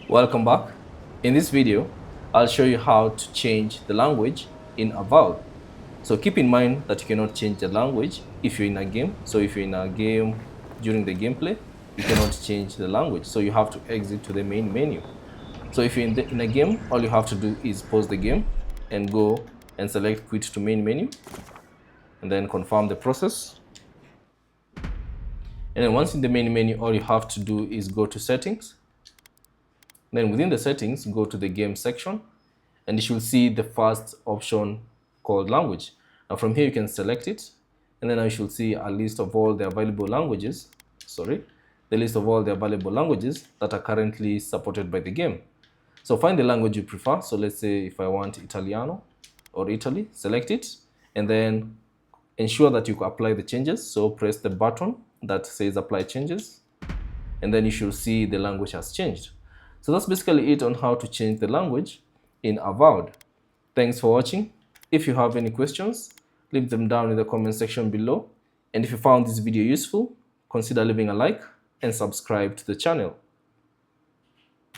Welcome back. In this video, I'll show you how to change the language in Avowed. So keep in mind that you cannot change the language if you're in a game. So if you're in a game during the gameplay, you cannot change the language. So you have to exit to the main menu. So if you're in a game, all you have to do is pause the game and go and select quit to main menu and then confirm the process. And then once in the main menu, all you have to do is go to settings. Then within the settings, go to the game section and you should see the first option called language. Now from here you can select it and then I should see a list of all the available languages, the list of all the available languages that are currently supported by the game. So find the language you prefer. So let's say if I want Italiano or Italy, select it and then ensure that you apply the changes. So press the button that says apply changes and then you should see the language has changed. So that's basically it on how to change the language in Avowed. Thanks for watching. If you have any questions, leave them down in the comment section below. And if you found this video useful, consider leaving a like and subscribe to the channel.